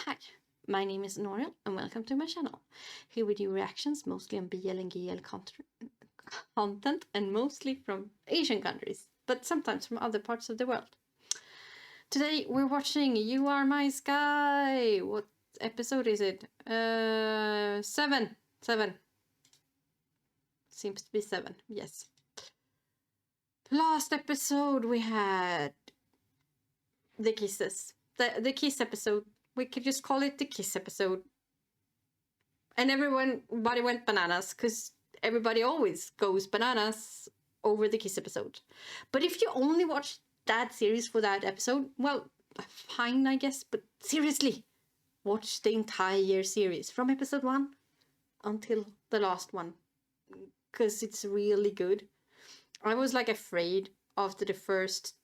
Hi, my name is Anoriell and welcome to my channel. Here we do reactions mostly on BL and GL content and mostly from Asian countries, but sometimes from other parts of the world. Today we're watching You Are My Sky. What episode is it? 7. Seems to be 7, yes. Last episode we had the kisses. The kiss episode. We could just call it the kiss episode. And everybody went bananas, because everybody always goes bananas over the kiss episode. But if you only watch that series for that episode, well, fine, I guess. But seriously, watch the entire series from episode 1 until the last one, because it's really good. I was like afraid after the first,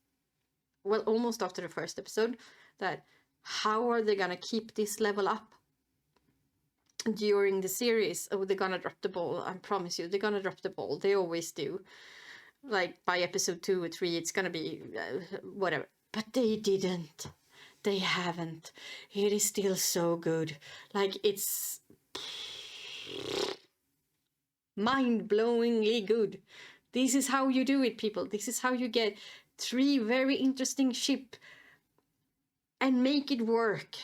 well, almost after the first episode, that how are they gonna keep this level up during the series? Oh, they're gonna drop the ball. I promise you, they're gonna drop the ball. They always do. Like by episode 2 or 3, it's gonna be whatever. But they didn't. They haven't. It is still so good. Like, it's mind-blowingly good. This is how you do it, people. This is how you get 3 very interesting ships and make it work.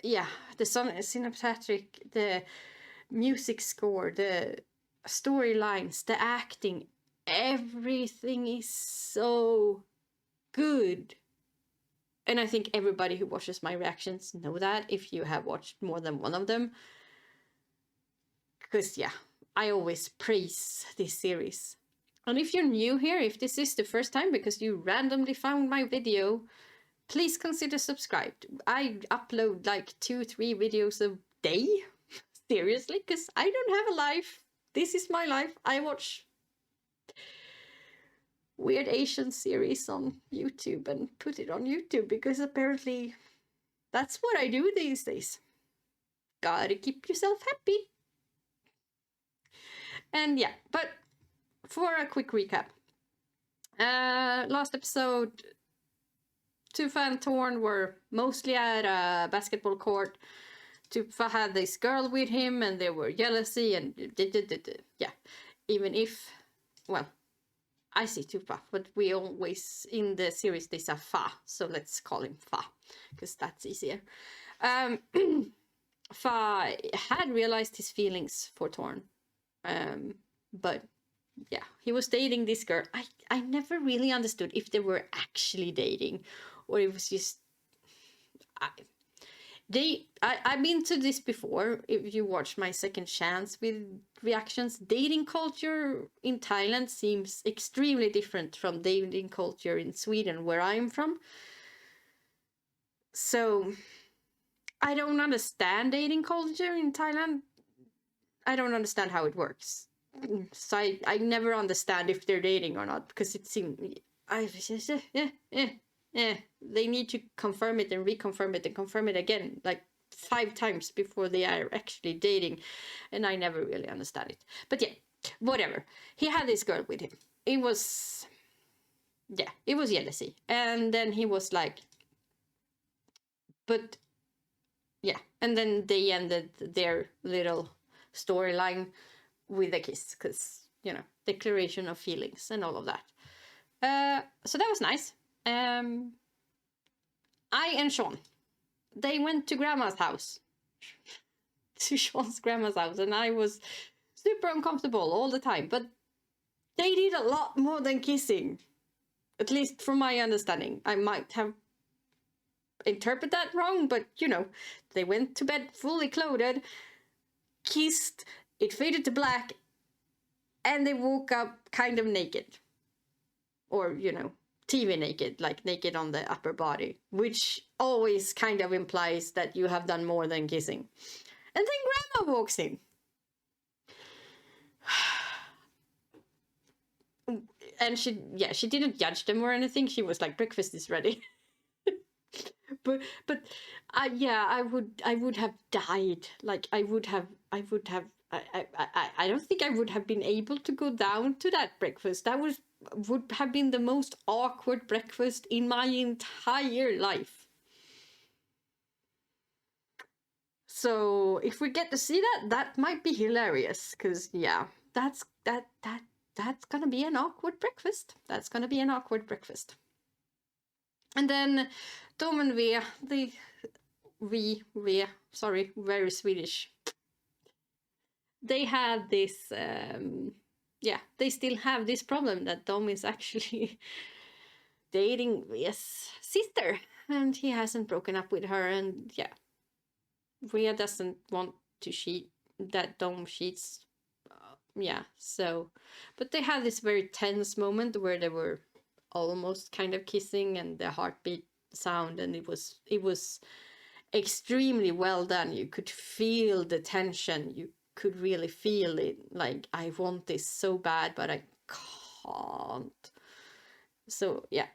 Yeah, the cinematic, the music score, the storylines, the acting, everything is so good. And I think everybody who watches my reactions know that, if you have watched more than one of them. Because, yeah, I always praise this series. And if you're new here, if this is the first time because you randomly found my video, please consider subscribed. I upload like 2-3 videos a day. Seriously, because I don't have a life. This is my life. I watch weird Asian series on YouTube and put it on YouTube because apparently that's what I do these days. Gotta keep yourself happy. And yeah, but for a quick recap. Last episode, Tufa and Torn were mostly at a basketball court. Tufa had this girl with him and they were jealousy and yeah. Even if, well, I see Tufa, but we always, in the series, they say Fa, so let's call him Fa, because that's easier. Fa had realized his feelings for Torn, but yeah, he was dating this girl. I never really understood if they were actually dating, or it was just... I've been to this before. If you watch my second chance with reactions, dating culture in Thailand seems extremely different from dating culture in Sweden, where I'm from. So I don't understand dating culture in Thailand. I don't understand how it works. So I never understand if they're dating or not, because it seems... they need to confirm it and reconfirm it and confirm it again like 5 times before they are actually dating, and I never really understand it. But yeah, whatever. He had this girl with him. It was... yeah, it was jealousy. And then he was like... but yeah, and then they ended their little storyline with a kiss, because, you know, declaration of feelings and all of that. So that was nice. I and Sean, they went to grandma's house. To Sean's grandma's house, and I was super uncomfortable all the time. But they did a lot more than kissing. At least from my understanding. I might have interpreted that wrong, but you know, they went to bed fully clothed, kissed, it faded to black, and they woke up kind of naked. Or, you know, TV naked, like naked on the upper body, which always kind of implies that you have done more than kissing. And then Grandma walks in. And she didn't judge them or anything. She was like, breakfast is ready. but yeah, I would have died. Like, I don't think I would have been able to go down to that breakfast. That would have been the most awkward breakfast in my entire life. So if we get to see that, that might be hilarious. Because yeah, that's gonna be an awkward breakfast. That's gonna be an awkward breakfast. And then Tom and sorry, very Swedish. They had this, they still have this problem that Tom is actually dating Via's sister, and he hasn't broken up with her, and yeah, Via doesn't want to cheat, that Tom cheats. So, but they had this very tense moment where they were almost kind of kissing, and the heartbeat sound, and it was extremely well done. You could feel the tension. You could really feel it. Like, I want this so bad, but I can't. So yeah,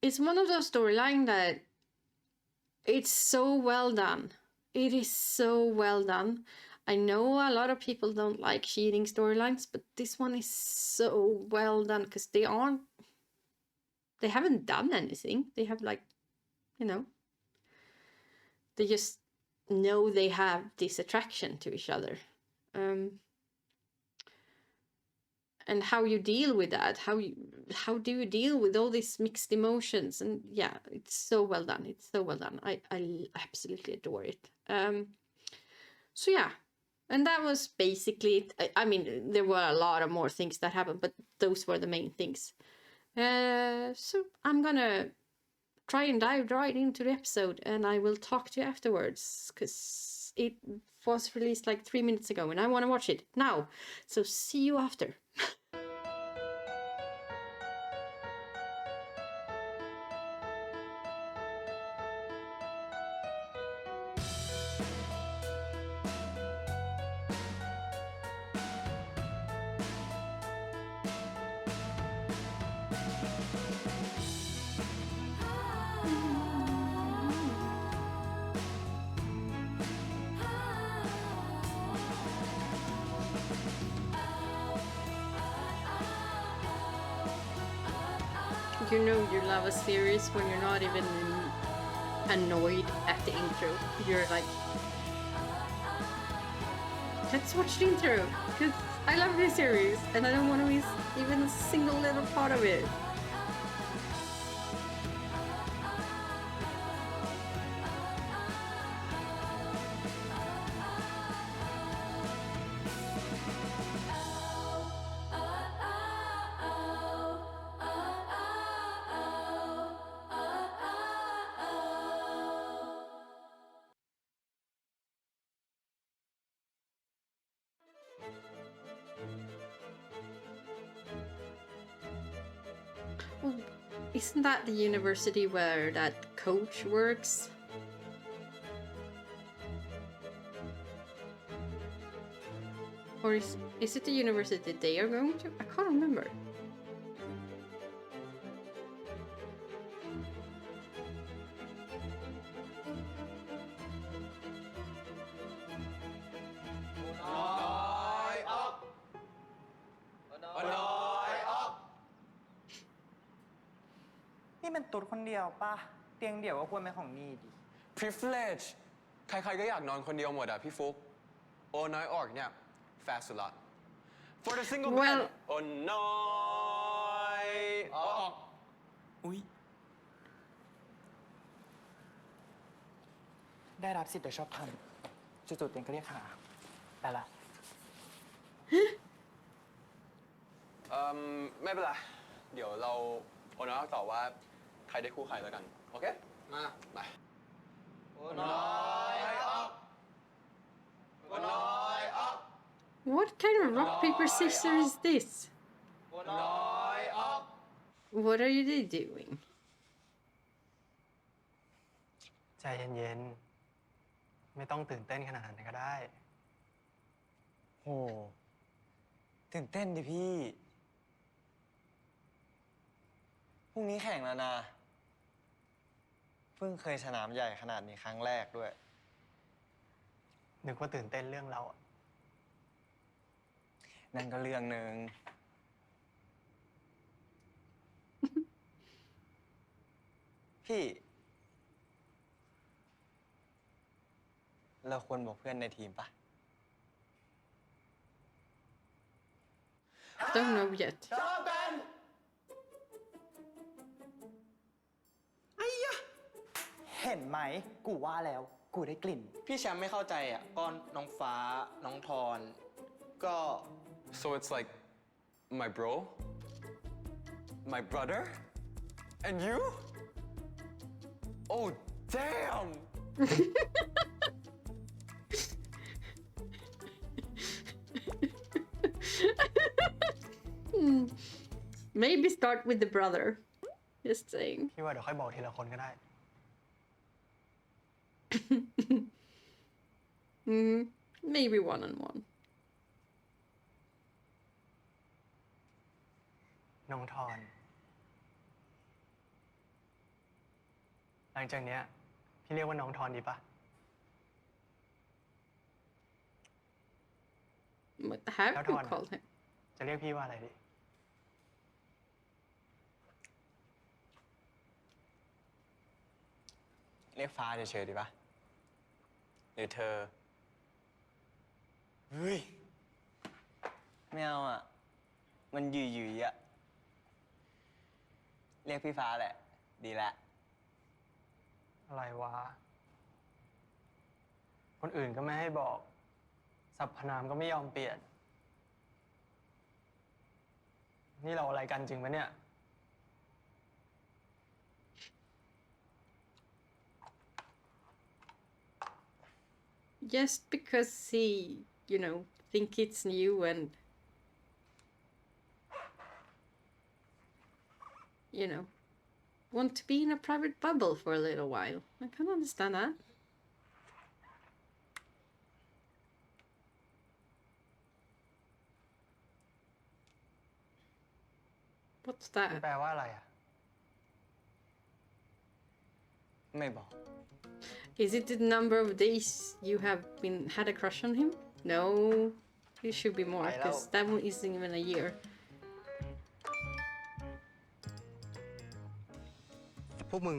it's one of those storylines that it's so well done. It is so well done. I know a lot of people don't like cheating storylines, but this one is so well done because they haven't done anything. They have, like, they just know they have this attraction to each other. And how you deal with that, how do you deal with all these mixed emotions? And yeah, it's so well done. It's so well done. I absolutely adore it. So yeah, and that was basically it. I mean, there were a lot of more things that happened, but those were the main things. So I'm gonna try and dive right into the episode, and I will talk to you afterwards, because it was released like 3 minutes ago and I want to watch it now. So see you after. You know you love a series when you're not even annoyed at the intro. You're like, let's watch the intro, because I love this series and I don't want to miss even a single little part of it. Well, isn't that the university where that coach works? Or is it the university they are going to? I can't remember.นี่มันตุ๊ดคนเดียวป่ะเตียงเดี่ยวก็ควรเป็นของนี่ดิ privilege ใครๆก็อยากนอนคนเดียวหมดอะพี่ฟุกโอน้อยออกเนี่ยแฟร์สุดละ for the single bed โอน้อยออกอุ๊ยได้รับสิทธิ์โดยชอบธรรมจู่ๆเตียงก็เรียกหาไปละไม่เป็นไรเดี๋ยวเราโอน้อยออกต่อว่าใครได้คู่ใครแล้วกันโอเคมาไปโอน้อยออกโอน้อยออก What kind of rock paper scissors is this? โอน้อยออก What are you doing? ใจเย็นๆไม่ต้องตื่นเต้นขนาดนั้นก็ได้โหตื่นเต้นดิพี่พรุ่งนี้แข่งแล้วนะเพิ่งเคยสนามใหญ่ขนาดนี้ครั้งแรกด้วยนึกว่าตื่นเต้นเรื่องเราอะนั่นก็เรื่องหนึ่ง พี่ เราควรบอกเพื่อนในทีมปะ Don't know yet. ชอบกัน เห็นไหม กูว่าแล้ว กูได้กลิ่น พี่แชมป์ไม่เข้าใจอ่ะก็น้องฟ้า น้องทอน ก็ so it's like my bro my brother and you oh damn Maybe start with the brother. Just saying. พี่ว่าเดี๋ยวค่อยบอกทีละคนก็ได้ Maybe one on one. น้องทอน หลังจากเนี้ยพี่เรียกว่าน้องทอนดีปะ What have How you do I called him? จะเรียกพี่ว่าอะไรดี เรียกฟ้าเฉยๆดีปะหรือเธอ เฮ้ย ไม่เอาอ่ะ มันหยุ่ยๆอ่ะ เรียกพี่ฟ้าแหละ ดีละ อะไรวะ คนอื่นก็ไม่ให้บอกสรรพนามก็ไม่ยอมเปลี่ยน นี่เราอะไรกันจริงปะเนี่ย Just because he, think it's new and, want to be in a private bubble for a little while. I can understand that. What's มัน that? แปลว่าอะไรอ่ะ ไม่บอก Is it the number of days you have had a crush on him? No, it should be more, because that one isn't even a year. พวกมึง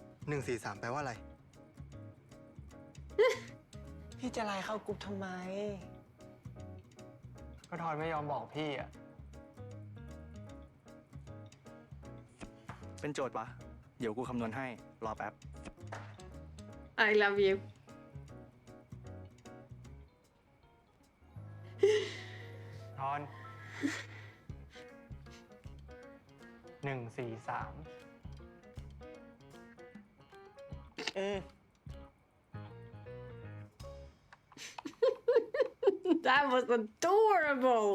143 แปลว่าอะไร พี่จะไล่เข้ากรุ๊ปทำไม ก็ทอนไม่ยอมบอกพี่อ่ะ เป็นโจทย์ปะ เดี๋ยวกูคำนวณให้ รอแป๊บ I love you. ทอน 143 That was adorable.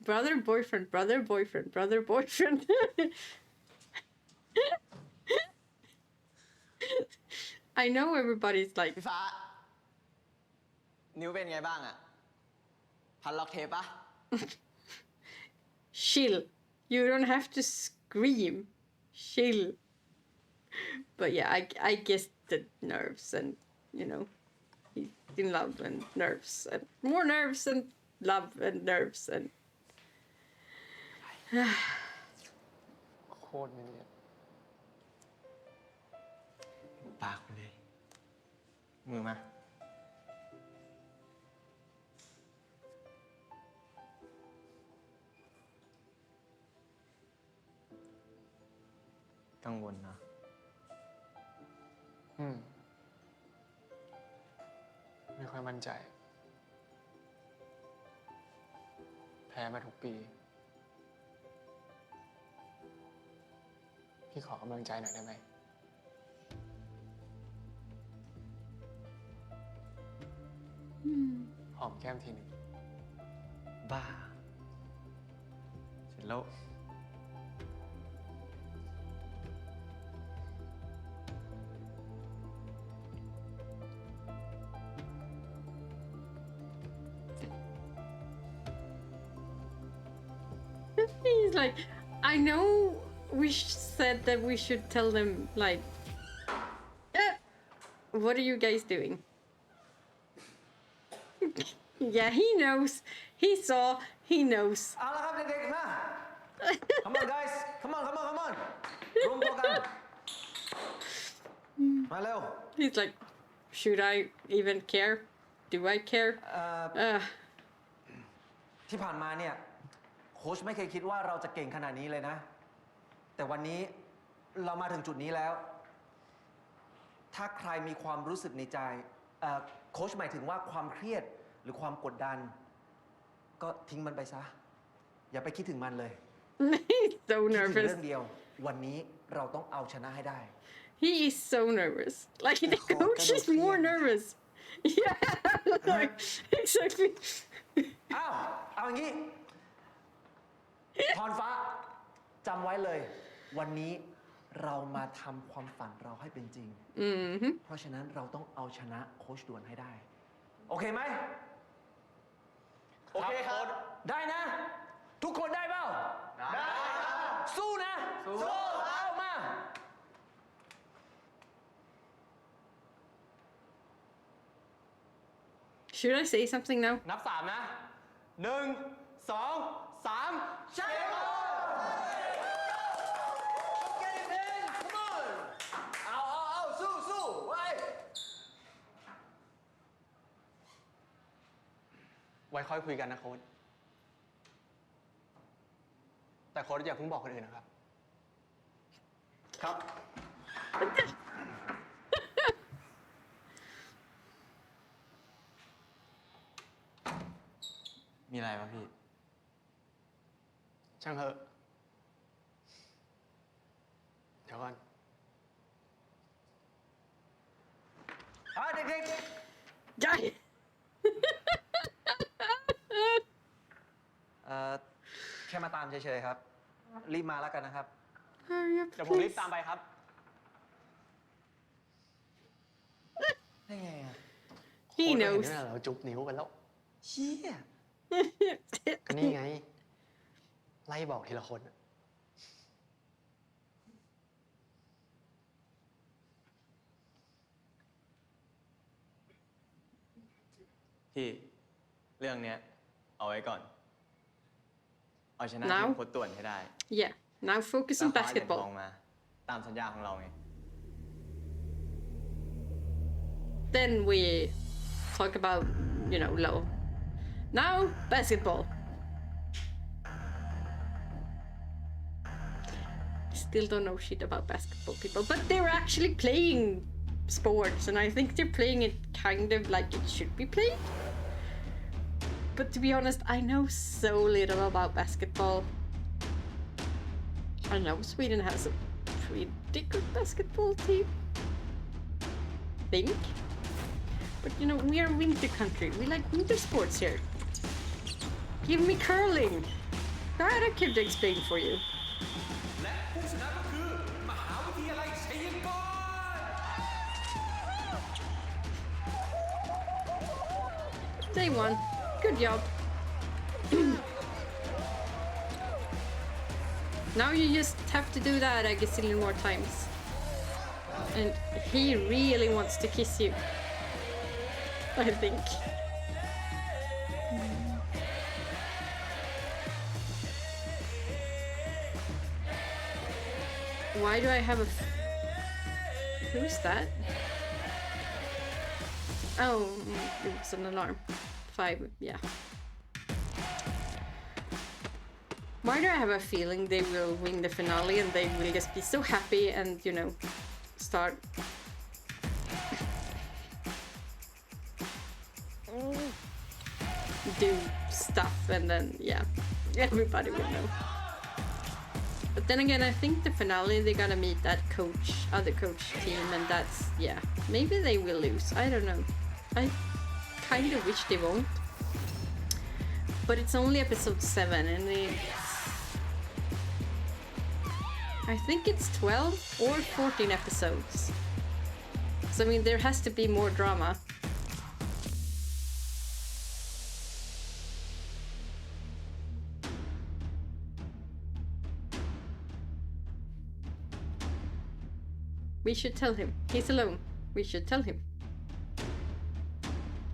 Brother, boyfriend, brother, boyfriend, brother, boyfriend. I know everybody's like, พี่ฟ้า นิ้วเป็นไงบ้างอ่ะ พันล็อกเทปปะ chill. You don't have to scream. Chill. But yeah, I guess the nerves and, he's in love and nerves and more nerves and love and nerves and โคตรไม่เนี่ย ปากเลย มือมา กังวลนะ ไม่ค่อยมั่นใจ แพ้มาทุกปี พี่ขอกำลังใจหน่อยได้ไหม หอมแก้มทีหนึ่ง บ้า เสร็จแล้ว He's like, I know we said that we should tell them, like, what are you guys doing? Yeah, he knows. He saw. He knows. เอาละครับเด็กๆมา Come on guys Come on Come on รวมตัวกัน มาเร็ว He's like, should I even care? Do I care? ที่ผ่านมาเนี่ยโค้ชไม่เคยคิดว่าเราจะเก่งขนาดนี้เลยนะ แต่วันนี้เรามาถึงจุดนี้แล้ว ถ้าใครมีความรู้สึกในใจโค้ชหมายถึงว่าความเครียดหรือความกดดัน ก็ทิ้งมันไปซะ อย่าไปคิดถึงมันเลย He's so คิดถึง nervous. เรื่องเดียว วันนี้เราต้องเอาชนะให้ได้ He is so nervous. Like the Oh, coach kind is of more fear. nervous. Yeah, like exactly. เอาอย่างนี้ พรฟ้าจำไว้เลย วันนี้เรามาทำความฝันเราให้เป็นจริง เพราะฉะนั้นเราต้องเอาชนะโค้ชด่วนให้ได้ โอเคไหม โอเคครับ ได้นะ ทุกคนได้เปล่า ได้ สู้นะ สู้เอามา Should I say something now? นับ3นะ 1 2 3 ใช่ครับ เอาสู้ไว้ ไว้ค่อยคุยกันนะโค้ชแต่โค้ชอย่าเพิ่งบอกคนอื่นนะครับ ครับ มีอะไรวะพี่ ช่างเถอะเดี๋ยวก่อน เด็ก Die. ๆแค่มาตามเฉยๆครับ รีบมาแล้วกันนะครับ Hurry up, เดี๋ยวผมรีบ please. ตามไปครับ ได้ไงอ่ะ He โค้ชก็เห็น knows. ด้วยนะเราจุ๊บนิ้วกันแล้ว เชี่ย ก็นี่ไง ไล่บอกทีละคนอะ พี่ เรื่องเนี้ย เอาไว้ก่อน เอาชนะ Now? ทีมโคตรต่วนให้ได้ Yeah. Now focus แล้ว on คว้าเหรียญทอง basketball. มา ตามสัญญาของเราไง Then we talk about, love. Now basketball. Still don't know shit about basketball, people, but they're actually playing sports, and I think they're playing it kind of like it should be played. But to be honest, I know so little about basketball. I know Sweden has a pretty good basketball team. Think. But we are a winter country. We like winter sports here. Give me curling. That I could explain for you. และผู้ชนะก็คือ มหาวิทยาลัยชัยกร They won. Good job. Now you just have to do that a gazillion more times. And he really wants to kiss you. I think. Why do I have a... Who's that? Oh, it's an alarm. 5, yeah. Why do I have a feeling they will win the finale and they will just be so happy and, start... do stuff and then, yeah, everybody will know. But then again, I think the finale, they're gonna meet that other coach team, and that's, yeah, maybe they will lose. I don't know. I kind of wish they won't. But it's only episode 7, and I think it's 12 or 14 episodes. So, I mean, there has to be more drama. We should tell him. He's alone. We should tell him.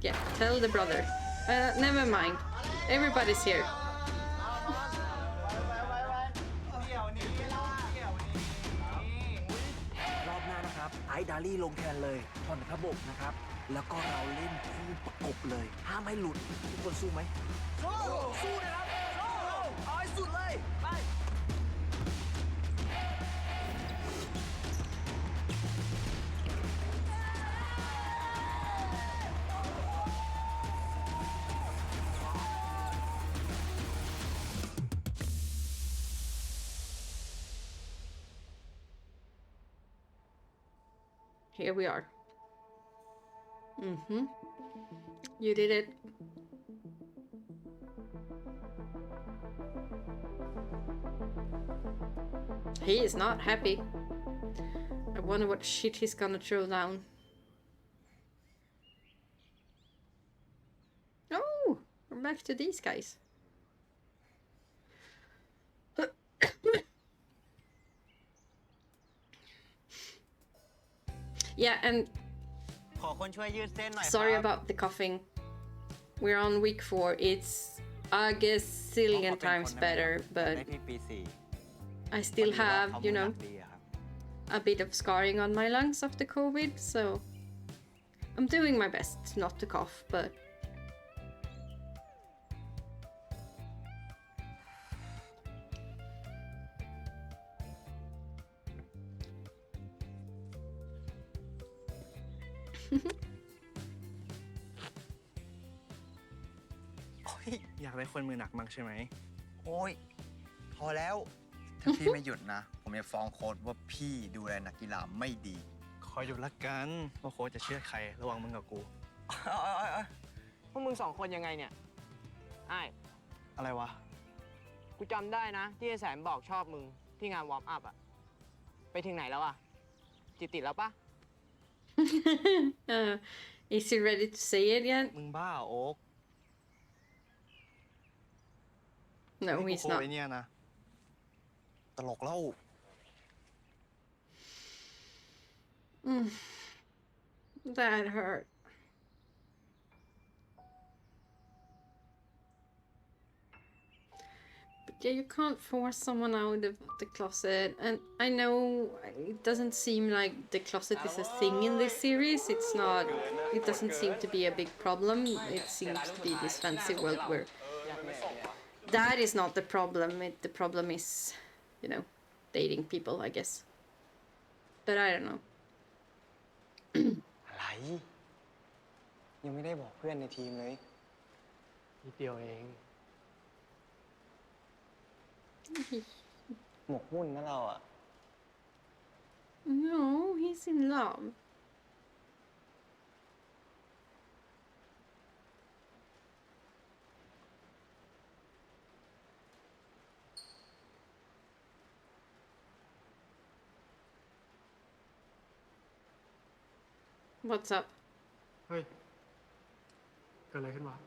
Yeah, tell the brother. Never mind. Everybody's here. รอบหน้านะครับไอ้ดาลี่ลงแทนเลยผ่อนพระบบนะครับ แล้วก็เราเล่นคู่ประกบเลยห้ามให้หลุดทุกคนสู้ไหมสู้นะครับสู้เอาให้สุดเลยไป Here we are. You did it. He is not happy. I wonder what shit he's gonna throw down. Oh, we're back to these guys. Yeah, and ขอคนช่วยยืดเส้นหน่อย sorry about the coughing. We're on week 4. It's a gazillion times better, but ได้ที่ปี 4 I still have, you know, a bit of scarring on my lungs after COVID, so I'm doing my best not to cough, butอยากได้คนมือหนักมั้งใช่ไหม โอ้ย พอแล้ว ถ้าพี่ไม่หยุดนะ ผมจะฟ้องโค้ชว่าพี่ดูแลนักกีฬาไม่ดี คอยดูละกันว่าโค้ชจะเชื่อใครระหว่างมึงกับกู พวกมึงสองคนยังไงเนี่ยไอ้าย อะไรวะ กูจำได้นะ ที่ไอ้แสนบอกชอบมึงที่งานวอร์มอัพอะไปถึงไหนแล้วอะจิตติดแล้วปะ is he ready to say it yet? มึงบ้าโอ๊ก No, นี่ he's กูโค้ช not. ไอ้เนี่ยนะ ตลกเล่า That hurt. But yeah, you can't force someone out of the closet. And I know it doesn't seem like the closet is a thing in this series. It's not, it doesn't seem to be a big problem. It seems to be this fancy world where that is not the problem. The problem is, you know, dating people, I guess. But I don't know. อะไร ยังไม่ได้บอกเพื่อนในทีมเลย นิดเดียวเอง หมกมุ่นนะเราอ่ะ No, he's in love. What's up? เฮ้ย เกิดอะไรขึ้นวะ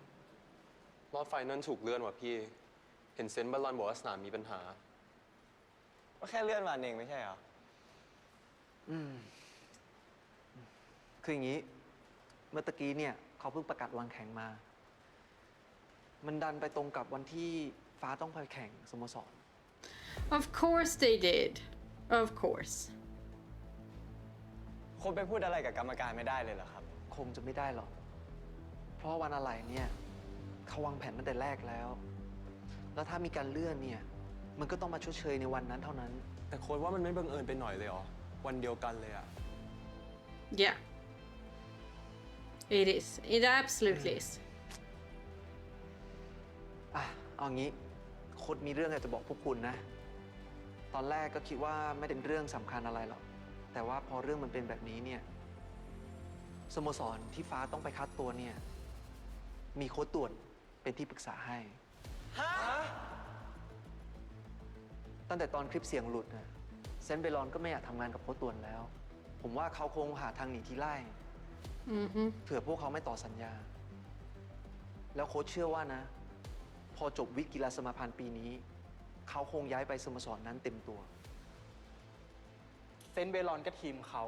รอบไฟนั่นถูกเลื่อนว่ะพี่ เห็นเซนต์บอลลอนบอกว่าสนามมีปัญหา ก็แค่เลื่อนวันเองไม่ใช่เหรอ คืออย่างนี้ เมื่อตะกี้เนี่ยเขาเพิ่งประกาศวางแข่งมา มันดันไปตรงกับวันที่ฟ้าต้องไปแข่งสโมสร Of course they did. Of course. โค้ชไปพูดอะไรกับกรรมการไม่ได้เลยเหรอครับ คงจะไม่ได้หรอก เพราะวันอะไรเนี่ยเขาวางแผนตั้งแต่แรกแล้ว แล้วถ้ามีการเลื่อนเนี่ย มันก็ต้องมาชดเชยในวันนั้นเท่านั้น แต่โค้ชว่ามันไม่บังเอิญไปหน่อยเลยเหรอ วันเดียวกันเลยอะ Yeah. It is. It absolutely is. อ่ะ เอางี้โค้ชมีเรื่องอยากจะบอกพวกคุณนะ ตอนแรกก็คิดว่าไม่เป็นเรื่องสำคัญอะไรหรอก แต่ว่าพอเรื่องมันเป็นแบบนี้เนี่ย สโมสรที่ฟ้าต้องไปคัดตัวเนี่ย มีโค้ชต่วนเป็นที่ปรึกษาให้ ตั้งแต่ตอนคลิปเสียงหลุดนะเซนต์เบลอนก็ไม่อยากทำงานกับโค้ชต่วนแล้ว ผมว่าเขาคงหาทางหนีทีไล่ เผื่อพวกเขาไม่ต่อสัญญา แล้วโค้ชเชื่อว่านะ พอจบวิกกีฬาสมาพันธ์ปีนี้ เขาคงย้ายไปสโมสรนั้นเต็มตัว เซนต์เบลอนก็ทีมเขา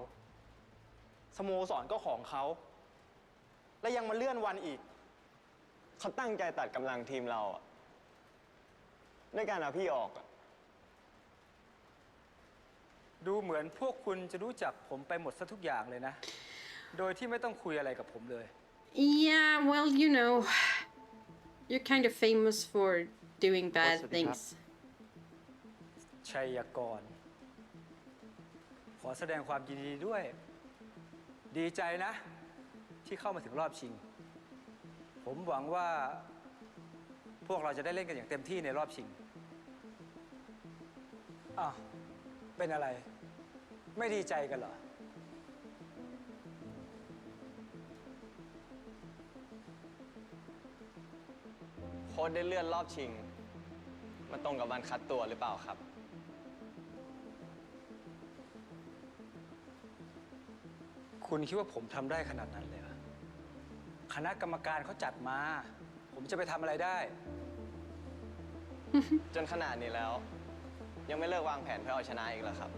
สโมสรก็ของเขา และยังมาเลื่อนวันอีก เขาตั้งใจตัดกำลังทีมเราอะด้วยการเอาพี่ออกอะ ดูเหมือนพวกคุณจะรู้จักผมไปหมดซะทุกอย่างเลยนะ โดยที่ไม่ต้องคุยอะไรกับผมเลย Yeah, well, you know, you're kind of famous for doing bad things. ชัยกร ขอแสดงความยินดีด้วย ดีใจนะ ที่เข้ามาถึงรอบชิง ผมหวังว่าพวกเราจะได้เล่นกันอย่างเต็มที่ในรอบชิงอ้าวเป็นอะไร ไม่ดีใจกันเหรอ โค้ชได้เลื่อนรอบชิงมันตรงกับวันคัดตัวหรือเปล่าครับ คุณคิดว่าผมทำได้ขนาดนั้นเลยเหรอคณะกรรมการเขาจัดมา ผมจะไปทำอะไรได้ จนขนาดนี้แล้ว ยังไม่เลิกวางแผนเพื่อเอาชนะอีกเหรอครับ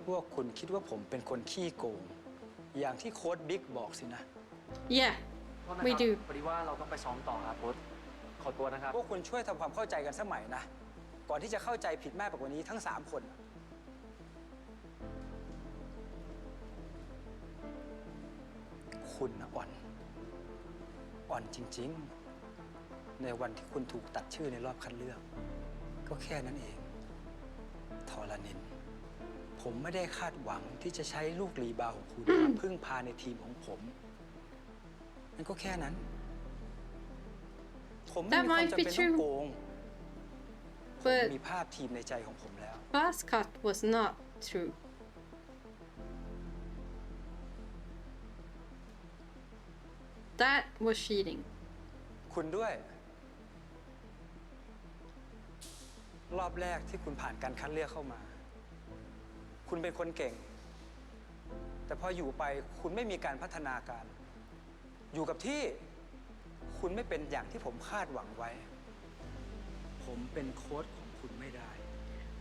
พวกคุณคิดว่าผมเป็นคนขี้โกง อย่างที่โค้ชบิ๊กบอกสินะ Yeah, we do. พอดีว่าเราต้องไปซ้อมต่อครับโค้ชขอตัวนะครับ พวกคุณช่วยทำความเข้าใจกันสมัยนะ ก่อนที่จะเข้าใจผิดมากไปกว่านี้ทั้ง 3 คน คุณนะอ่อนจริงๆ ในวันที่คุณถูกตัดชื่อในรอบคัดเลือก ก็แค่นั้นเองทรณิน ผมไม่ได้คาดหวังที่จะใช้ลูกรีบาวของคุณมาพึ่งพาในทีมของผมนั่นก็แค่นั้น ผมไม่มีความจำเป็นต้องโกง But มีภาพทีมในใจของผมแล้ว Bascott was not true. That was cheating. คุณด้วย รอบแรกที่คุณผ่านการคัดเลือกเข้ามา คุณเป็นคนเก่ง แต่พออยู่ไปคุณไม่มีการพัฒนาการ อยู่กับที่คุณไม่เป็นอย่างที่ผมคาดหวังไว้ ผมเป็นโค้ชของคุณไม่ได้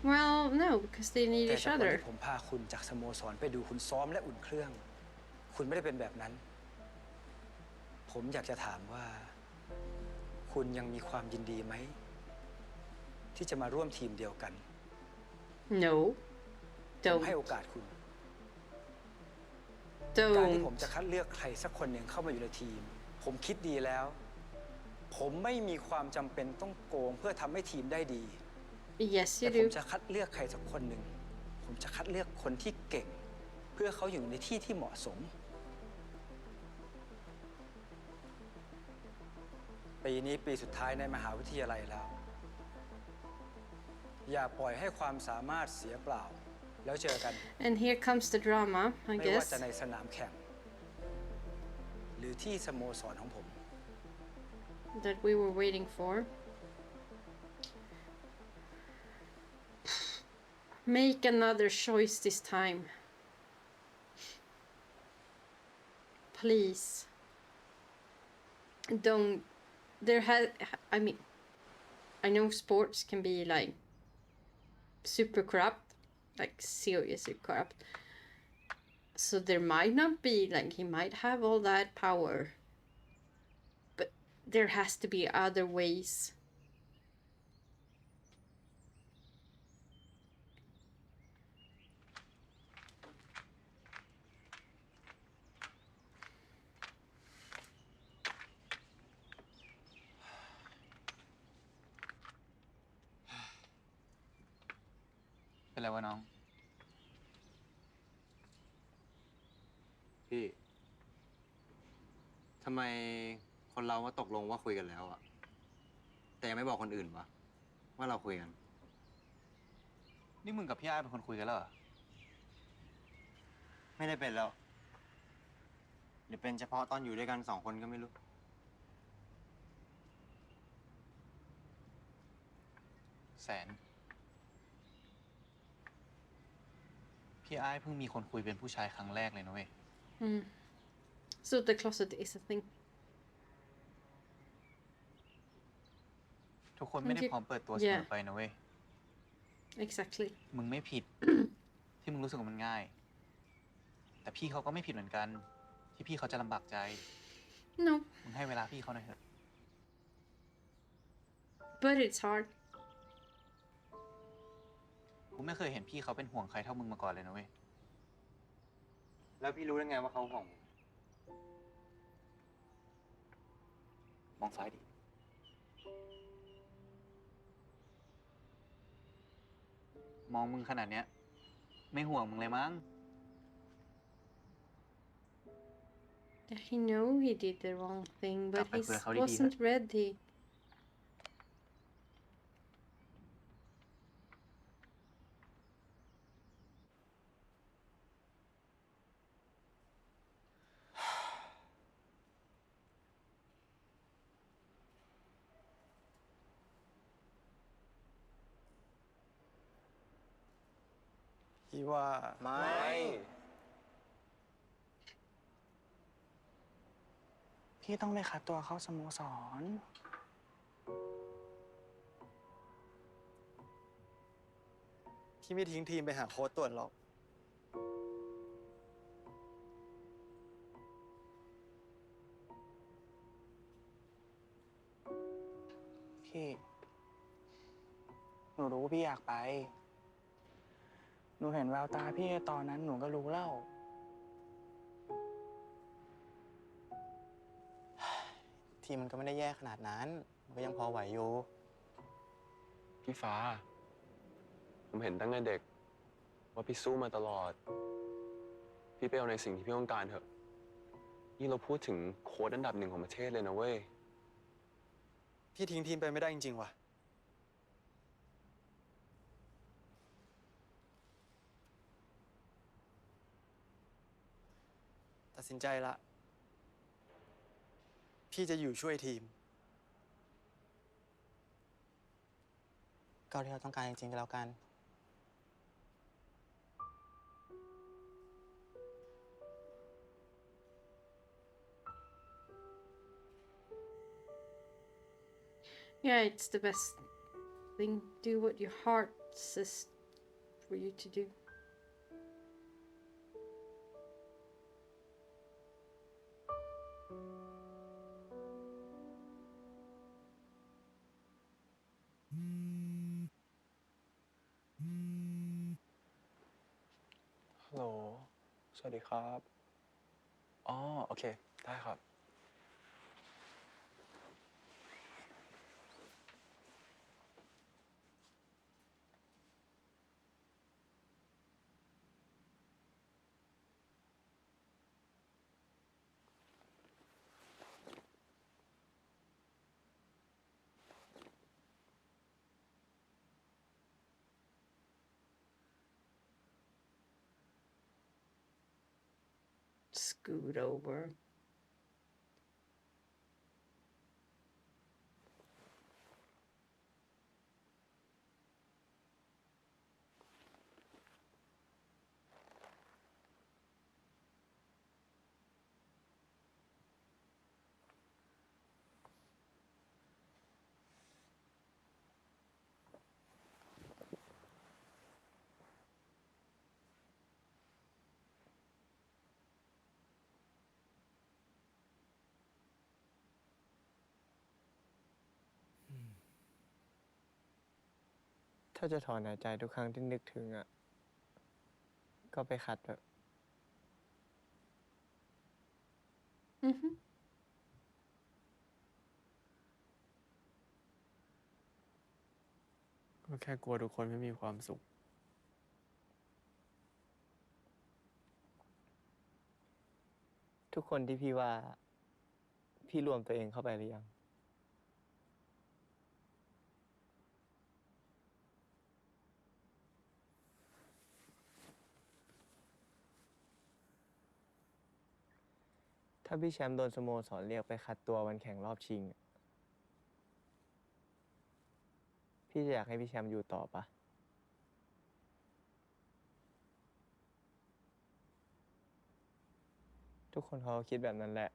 Well, no, because they need แต่ each จากวัน other. ที่ผมพาคุณจากสโมสรไปดูคุณซ้อมและอุ่นเครื่อง คุณไม่ได้เป็นแบบนั้น ผมอยากจะถามว่า คุณยังมีความยินดีไหม ที่จะมาร่วมทีมเดียวกัน No. ผมให้ Don't. โอกาสคุณ การที่ผม Don't. จะคัดเลือกใครสักคนหนึ่งเข้ามาอยู่ในทีม ผมคิดดีแล้ว ผมไม่มีความจำเป็นต้องโกงเพื่อทำให้ทีมได้ดี Yes, แต่ you ผม do. จะคัดเลือกใครสักคนหนึ่ง ผมจะคัดเลือกคนที่เก่ง เพื่อเขาอยู่ในที่ที่เหมาะสม ปีนี้ปีสุดท้ายในมหาวิทยาลัยแล้ว อย่าปล่อยให้ความสามารถเสียเปล่า แล้วเจอกัน And here comes the drama, I ไม่ว่า guess. จะในสนามแข่ง หรือที่สโมสรของผม That we were waiting for. Make another choice this time. Please. Don't. I mean, I know sports can be like super corrupt, like seriously corrupt. So there might not be, like, he might have all that power. But there has to be other ways.เป็นไรวะน้อง พี่ ทำไมคนเราว่าตกลงว่าคุยกันแล้วอะแต่ยังไม่บอกคนอื่นวะว่าเราคุยกัน นี่มึงกับพี่อ้ายเป็นคนคุยกันแล้วเหรอ ไม่ได้เป็นแล้ว หรือเป็นเฉพาะตอนอยู่ด้วยกัน2 คนก็ไม่รู้ แสน พี่อ้ายเพิ่งมีคนคุยเป็นผู้ชายครั้งแรกเลยนะเว้ย So the closet is a thing. ทุกคนไม่ได้พร้อมเปิดตัวเสมอไปนะเว้ย exactly มึงไม่ผิด ที่มึงรู้สึกว่ามันง่าย แต่พี่เขาก็ไม่ผิดเหมือนกัน ที่พี่เขาจะลำบากใจ no มึงให้เวลาพี่เขาหน่อยเถอะ but it's hard กูไม่เคยเห็นพี่เขาเป็นห่วงใครเท่ามึงมาก่อนเลยนะเว้ย แล้วพี่รู้ได้ไงว่าเขาห่วง มองซ้ายดิ มองมึงขนาดเนี้ย ไม่ห่วงมึงเลยมั้ง he know he did the wrong thing but he กลับไปคุยกับเขาดีๆ wasn't readyพี่ว่า ไม่ พี่ต้องไปคัดตัวเข้าสโมสร พี่ไม่ทิ้งทีมไปหาโค้ชต่วนหรอก พี่ หนูรู้ว่าพี่อยากไป หนูเห็นแววตาพี่ตอนนั้นหนูก็รู้แล้ว ทีมมันก็ไม่ได้แย่ขนาดนั้น มันก็ยังพอไหวอยู่ พี่ฟ้า ผมเห็นตั้งแต่เด็ก ว่าพี่สู้มาตลอด พี่ไปเอาในสิ่งที่พี่ต้องการเถอะ นี่เราพูดถึงโค้ชอันดับ1ของประเทศเลยนะเว้ย พี่ทิ้งทีมไปไม่ได้จริงๆว่ะ ตัดสินใจละ พี่จะอยู่ช่วยทีมก็ที่เราต้องการจริงๆก็แล้วกัน yeah it's the best thing do what your heart says for you to doฮัลโหล สวัสดีครับ อ๋อ โอเค ได้ครับ scoot overถ้าจะถอนหายใจทุกครั้งที่นึกถึงอ่ะ ก็ไปคัดเถอะ mm-hmm. ก็แค่กลัวทุกคนไม่มีความสุข ทุกคนที่พี่ว่า พี่รวมตัวเองเข้าไปหรือยัง ถ้าพี่แชมป์โดนสโมสรเรียกไปคัดตัววันแข่งรอบชิง พี่จะอยากให้พี่แชมป์อยู่ต่อปะ ทุกคนเขาคิดแบบนั้นแหละ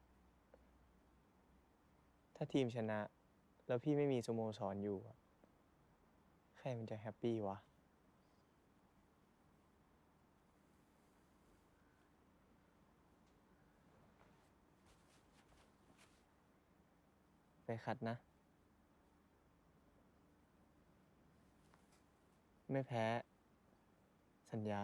ถ้าทีมชนะ แ แล้วพี่ไม่มีสโมสรอยู่อะใครมันจะแฮปปี้วะ ไปขัดนะ ไม่แพ้ สัญญา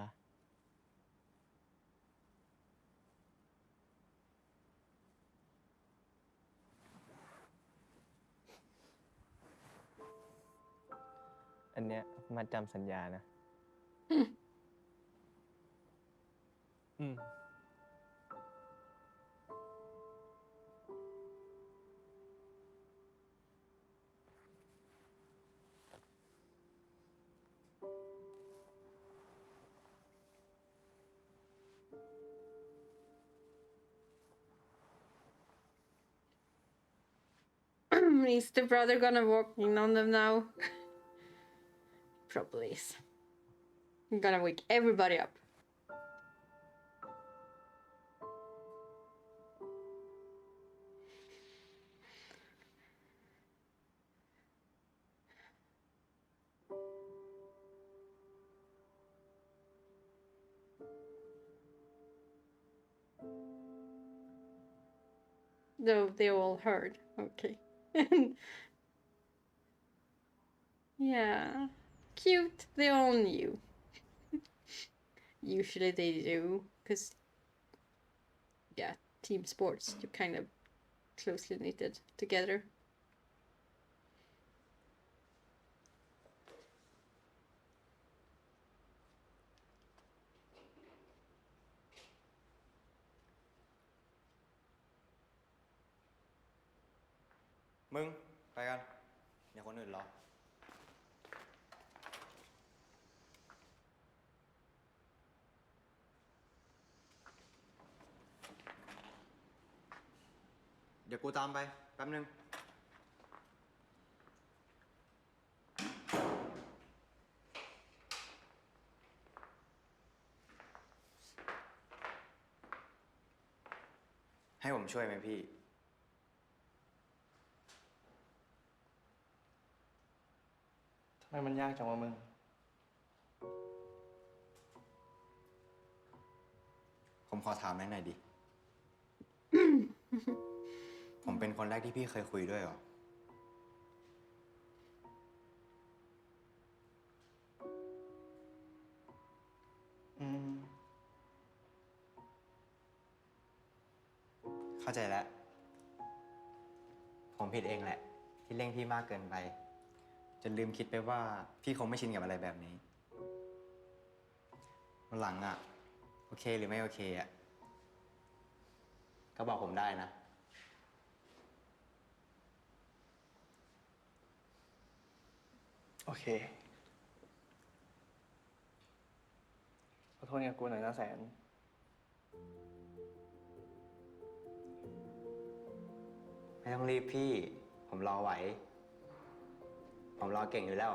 อันเนี้ยมาจำสัญญานะ อืม Is the brother gonna walk in on them now? Probably is. I'm gonna wake everybody up. Though they all heard. Okay. Yeah. Cute. They all knew. Usually they do. Because, yeah, team sports, you're kind of closely knitted together. มึง ไปกัน เดี๋ยวคนอื่นรอ เดี๋ยวกูตามไป แป๊บนึง ให้ผมช่วยไหมพี่ ทำไมมันยากจังวะมึง ผมขอถามหน่อยดิ ผมเป็นคนแรกที่พี่เคยคุยด้วยเหรอ อืม เข้าใจแล้ว ผมผิดเองแหละ ที่เร่งพี่มากเกินไป จนลืมคิดไปว่าพี่คงไม่ชินกับอะไรแบบนี้ วันหลังอ่ะ โอเคหรือไม่โอเคอ่ะ ก็บอกผมได้นะ โอเค ขอโทษกับกูหน่อยนะแสน ไม่ต้องรีบพี่ ผมรอไหว ผมรอเก่งอยู่แล้ว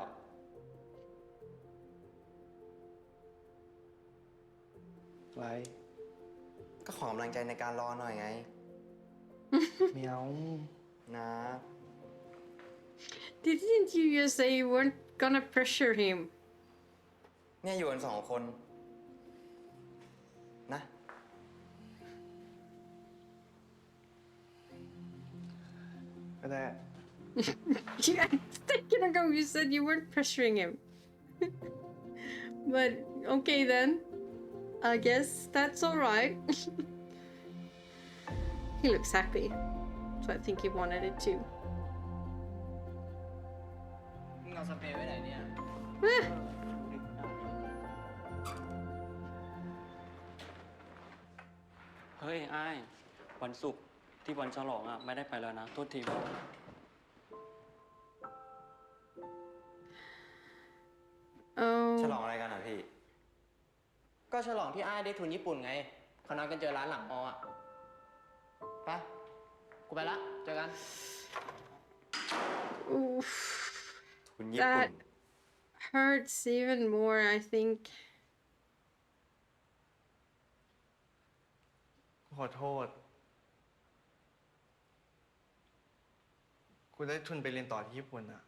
ไว้ ก็ขอกำลังใจในการรอหน่อยไง ไม่เอา นะ Didn't you just say you weren't gonna pressure him? เนี่ยอยู่กันสองคน นะ ก็ได้ Yeah, a second ago you said you weren't pressuring him. But okay then. I guess that's alright. He looks happy. So I think he wanted it too. มึงเอาสเปรย์ไว้ไหนเนี่ย Eh, เฮ้ยอ้ายวันศุกร์ที่วันฉลองอ่ะ ไม่ได้ไปแล้วนะ โทษที oh. ฉลองอะไรกันอ่ะพี่ ก็ฉลองที่อ้ายได้ทุนญี่ปุ่นไงเขานัดกันเจอร้านหลังมออ่ะไปกูไปละ เจอกัน Oof. ทุนญี่ปุ่น That hurts even more, I think. กูขอโทษ กู ได้ทุนไปเรียนต่อที่ญี่ปุ่นอะ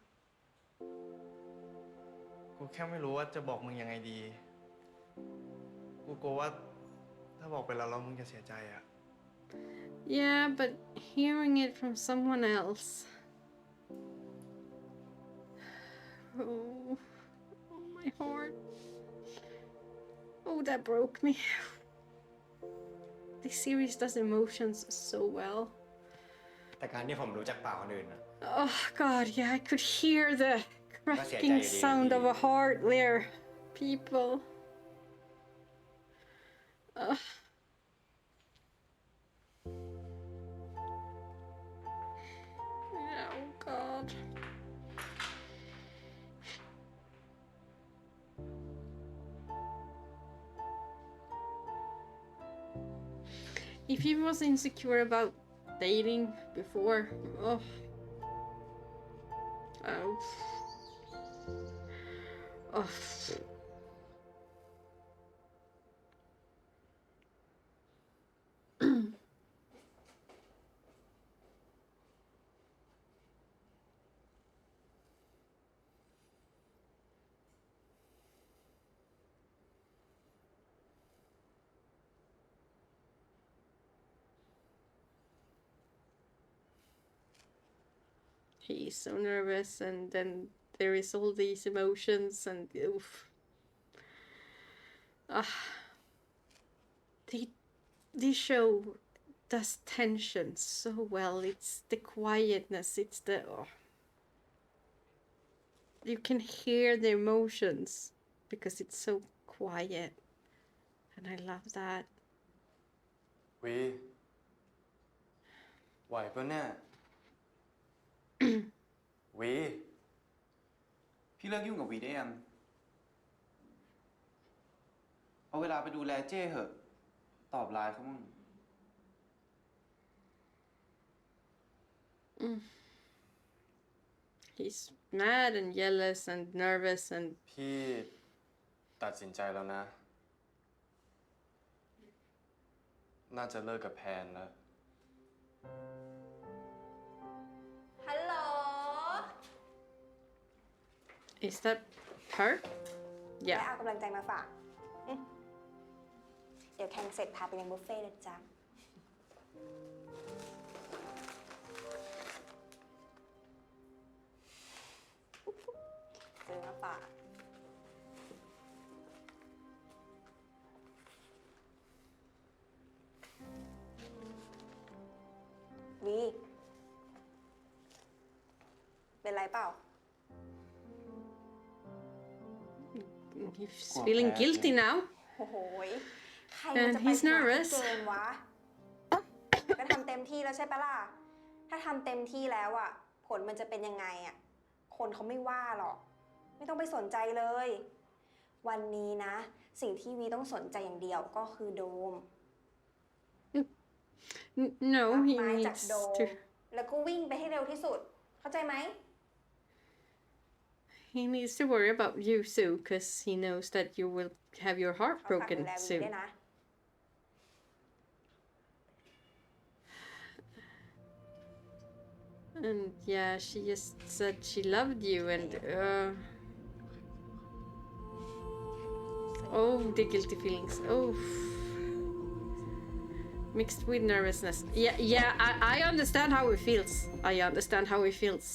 กูแค่ไม่รู้ว่าจะบอกมึงยังไงดี กูกลัวว่าถ้าบอกไปแล้วมึงจะเสียใจอะ Yeah, but hearing it from someone else. Oh, my heart. Oh, that broke me. This series does emotions so well. แต่การที่ผมรู้จากปากคนอื่นนะ Oh God, yeah, I could hear the cracking sound of a heart there, people. Yeah, oh God. If he was insecure about dating before, oh. Oh. Oh. He's so nervous, and then there is all these emotions, and oof. This show does tension so well. It's the quietness, it's the you can hear the emotions because it's so quiet, and I love that. วีไหวปะเนี่ย วี พี่เลิกยุ่งกับวีได้ยัง เอาเวลาไปดูแลเจ้เหอะ ตอบไลน์เขามั่ง He's mad and jealous and nervous and พี่ตัดสินใจแล้วนะ น่าจะเลิกกับแพนแล้ว ฮัลโหล is that her? ได้ Yeah. เอากำลังใจมาฝากเดี๋ยวแข่งเสร็จพาไปเลี้ยงบุฟเฟ่ต์นะจ๊ะซื้อมาฝากวีเป็นไรเปล่า He's feeling guilty now. โอ้โหยใครมันจะไป he's ชนะ nervous. เกมวะ ก็ทำเต็มที่แล้วใช่ปะล่ะ ถ้าทำเต็มที่แล้วอะผลมันจะเป็นยังไงอะคนเขาไม่ว่าหรอก ไม่ต้องไปสนใจเลย วันนี้นะ สิ่งที่วีต้องสนใจอย่างเดียวก็คือโดม No, รับ he ไม้จาก needs โดม to. แล้วก็วิ่งไปให้เร็วที่สุด เข้าใจไหม He needs to worry about you, Sue, because he knows that you will have your heart เขาฝากดู broken แลวี soon. ด้วยนะ And yeah, she just said she loved you, and oh, the guilty feelings. Oh, mixed with nervousness. Yeah, I understand how he feels. I understand how he feels.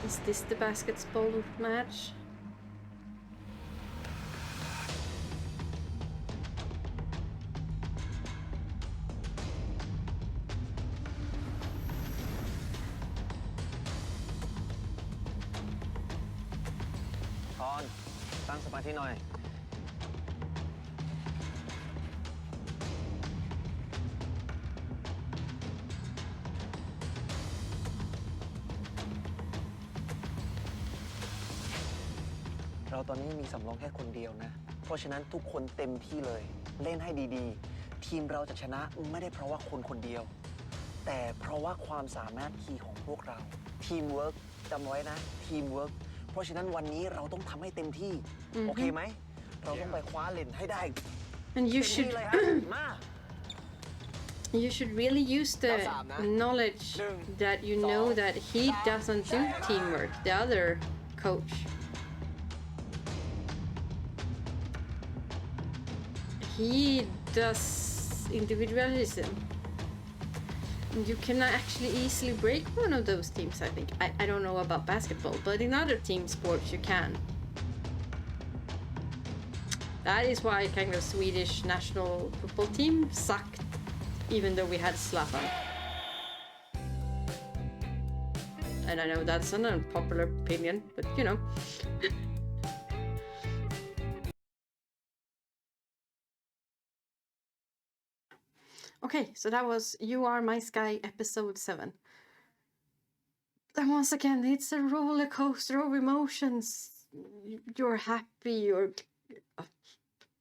Is this the basketball match? Con, ตั้งสมาธิหน่อย เราตอนนี้มีสำรองแค่คนเดียวนะ เพราะฉะนั้นทุกคนเต็มที่เลย เล่นให้ดีๆ ทีมเราจะชนะไม่ได้เพราะว่าคนคนเดียว แต่เพราะว่าความสามารถทีของพวกเราทีมเวิร์กจำไว้นะทีมเวิร์กเพราะฉะนั้นวันนี้เราต้องทำให้เต็มที่โอเคไหมเราต้องไปคว้าเหรียญให้ได้ And you เต็ม should ที่เลยครับมา you should really use the knowledge that you know that he doesn't do teamwork, the other coach. He does individualism. You can actually easily break one of those teams, I think. I don't know about basketball, but in other team sports you can. That is why kind of Swedish national football team sucked, even though we had Zlatan. And I know that's an unpopular opinion, but you know. Okay, so that was You Are My Sky episode 7. And once again, it's a roller coaster of emotions. You're happy, you're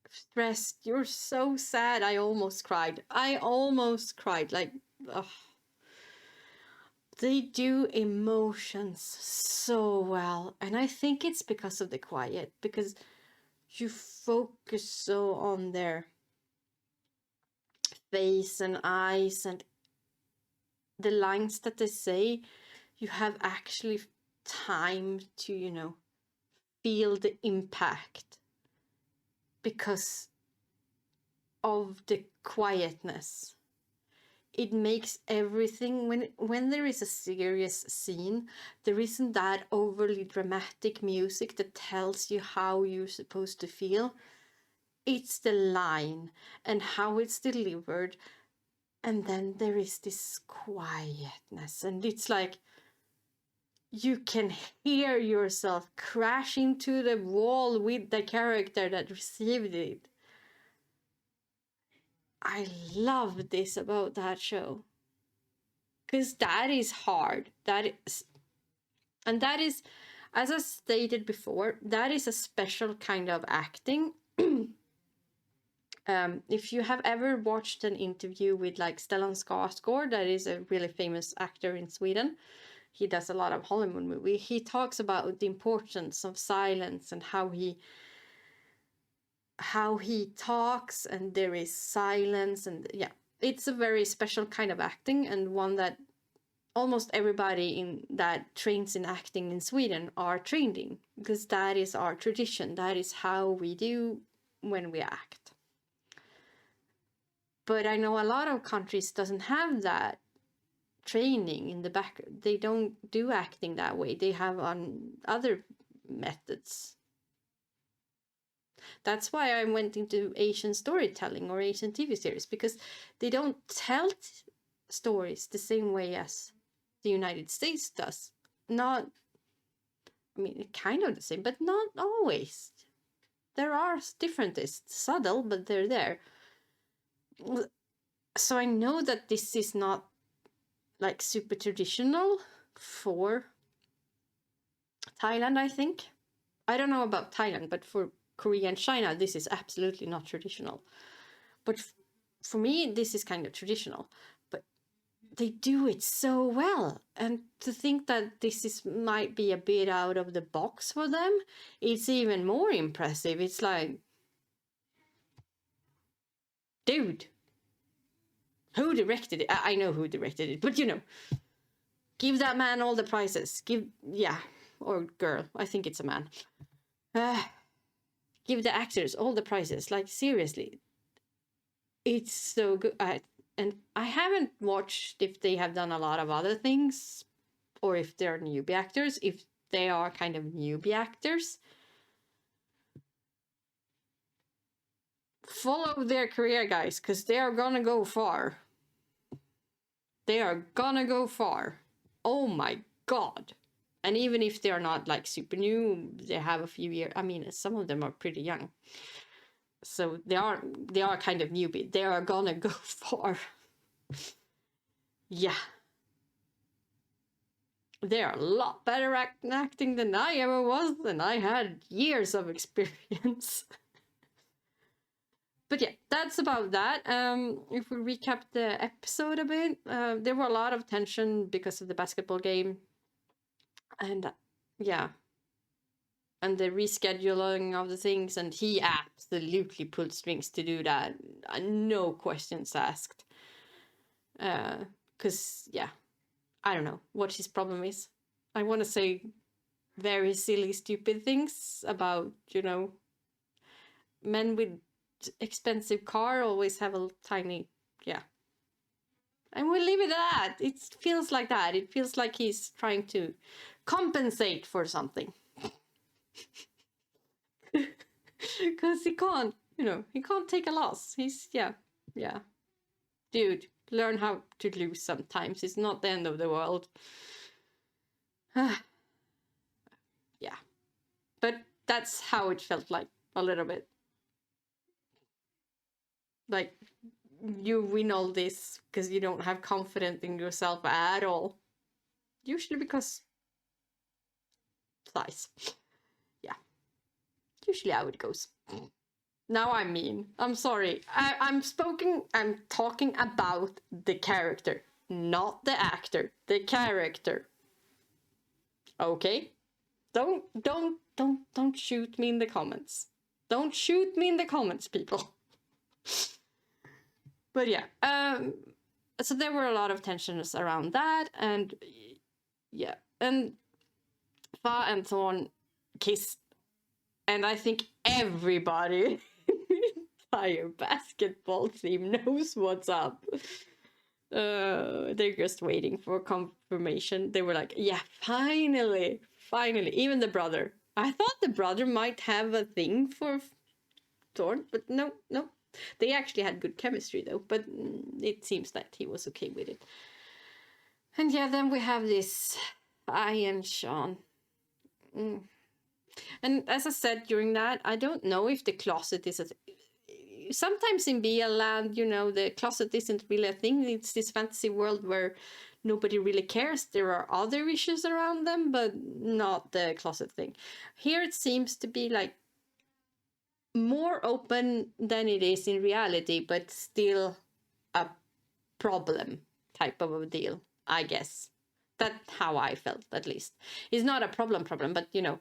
stressed, you're so sad. I almost cried. Like, ugh. They do emotions so well. And I think it's because of the quiet, because you focus so on their face and eyes and the lines that they say. You have actually time to, you know, feel the impact because of the quietness. It makes everything, when there is a serious scene, there isn't that overly dramatic music that tells you how you're supposed to feel. It's the line and how it's delivered, and then there is this quietness, and it's like you can hear yourself crash into the wall with the character that received it. I love this about that show, because that is hard. That is, as I stated before, that is a special kind of acting. If you have ever watched an interview with like Stellan Skarsgård, that is a really famous actor in Sweden. He does a lot of Hollywood movies. He talks about the importance of silence and how he talks, and there is silence, and yeah, it's a very special kind of acting, and one that almost everybody in that trains in acting in Sweden are trained in, because that is our tradition. That is how we do when we act. But I know a lot of countries doesn't have that training in the back. They don't do acting that way. They have on other methods. That's why I went into Asian storytelling or Asian TV series, because they don't tell stories the same way as the United States does. Not, I mean, kind of the same, but not always. There are differences, subtle, but they're there. So I know that this is not like super traditional for Thailand, I think. I don't know about Thailand, but for Korea and China, this is absolutely not traditional. But for me, this is kind of traditional. But they do it so well. And to think that this might be a bit out of the box for them, it's even more impressive. It's like, dude, who directed it? I know who directed it, but you know, give that man all the prizes. Or girl, I think it's a man. Give the actors all the prizes. Like, seriously, it's so good. And I haven't watched if they have done a lot of other things, or if they're newbie actors. If they are kind of newbie actors, follow their career, guys, because they are gonna go far. They are gonna go far. Oh my god. And even if they are not like super new, they have a few years. I mean, some of them are pretty young. So they are kind of newbie. They are gonna go far. Yeah. They are a lot better at acting than I ever was, and I had years of experience. But yeah, that's about that. If we recap the episode a bit, there were a lot of tension because of the basketball game. And yeah. And the rescheduling of the things, and he absolutely pulled strings to do that. No questions asked. Because, yeah, I don't know what his problem is. I want to say very silly, stupid things about, you know, men with expensive car always have a tiny, yeah. And we'll leave it at that. It feels like that. It feels like he's trying to compensate for something. Because he can't, you know, he can't take a loss. He's, yeah. Dude, learn how to lose sometimes. It's not the end of the world. Yeah. But that's how it felt like, a little bit. Like, you win all this because you don't have confidence in yourself at all. Usually because size. Yeah. Usually how it goes. Now I'm mean. I'm sorry. I'm talking about the character, not the actor. The character. Okay? Don't shoot me in the comments. Don't shoot me in the comments, people. But yeah, so there were a lot of tensions around that, and yeah, and Fa and Thorn kissed, and I think everybody in the entire basketball team knows what's up. They're just waiting for confirmation. They were like, yeah, finally. Even the brother. I thought the brother might have a thing for Thorn, but no. They actually had good chemistry though, but it seems that he was okay with it. And yeah, then we have this Ian Sean. And as I said during that, I don't know if the closet is sometimes in BL land, you know, the closet isn't really a thing. It's this fantasy world where nobody really cares. There are other issues around them, but not the closet thing. Here it seems to be like more open than it is in reality, but still a problem type of a deal, I guess. That's how I felt, at least. It's not a problem, but you know,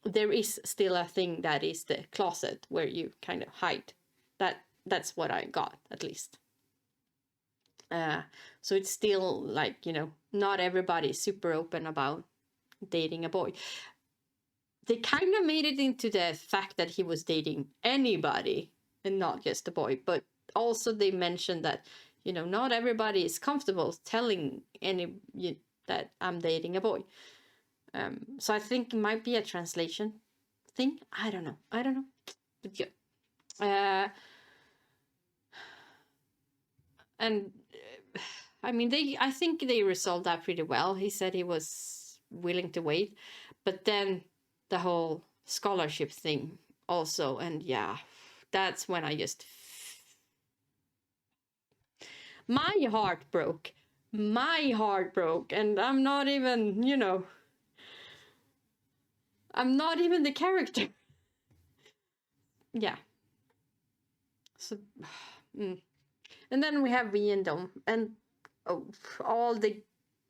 there is still a thing that is the closet where you kind of hide. That's what I got, at least. So it's still like, you know, not everybody is super open about dating a boy. They kind of made it into the fact that he was dating anybody and not just a boy. But also they mentioned that, you know, not everybody is comfortable telling that I'm dating a boy. So I think it might be a translation thing. I don't know. But yeah. And I mean, I think they resolved that pretty well. He said he was willing to wait. But then the whole scholarship thing also, and yeah, that's when I just my heart broke, and I'm not even, you know, I'm not even the character. Yeah. So and then we have V and Dom, and all the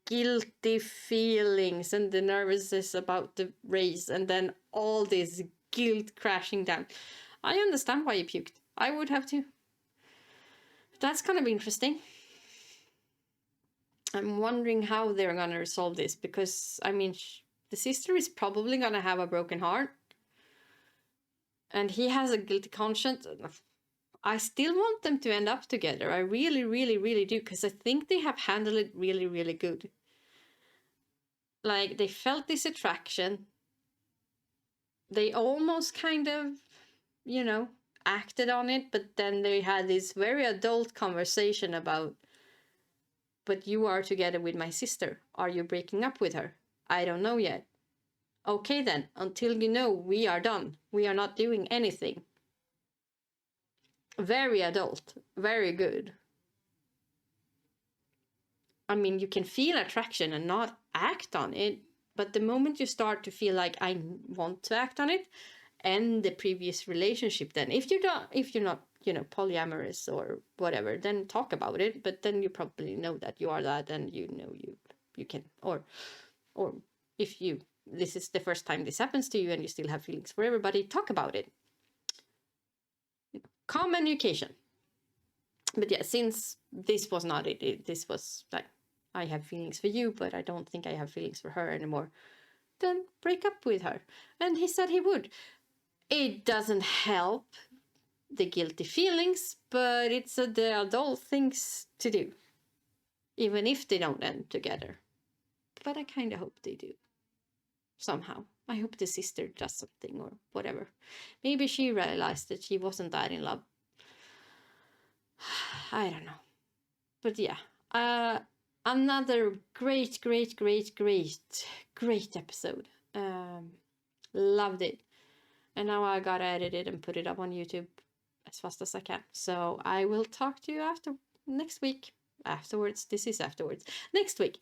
guilty feelings and the nervousness about the race, and then all this guilt crashing down. I understand why you puked. I would have to. That's kind of interesting. I'm wondering how they're gonna resolve this, because I mean, the sister is probably gonna have a broken heart, and he has a guilty conscience. I still want them to end up together. I really, really, really do, because I think they have handled it really, really good. Like, they felt this attraction. They almost kind of, you know, acted on it, but then they had this very adult conversation about, but you are together with my sister. Are you breaking up with her? I don't know yet. Okay then, until you know, we are done. We are not doing anything. Very adult, very good. I mean, you can feel attraction and not act on it, but the moment you start to feel like I want to act on it, end the previous relationship then. If you're not you know, polyamorous or whatever, then talk about it. But then you probably know that you are that, and you know you can, or if you this is the first time this happens to you and you still have feelings for everybody, talk about it. Communication. But yeah, since this was not it, this was like, I have feelings for you, but I don't think I have feelings for her anymore, then break up with her. And he said he would. It doesn't help the guilty feelings, but it's the adult things to do, even if they don't end together. But I kind of hope they do. Somehow. I hope the sister does something or whatever. Maybe she realized that she wasn't that in love. I don't know. But yeah. Another great episode. Loved it. And now I gotta edit it and put it up on YouTube as fast as I can. So I will talk to you next week. Afterwards. This is afterwards. Next week.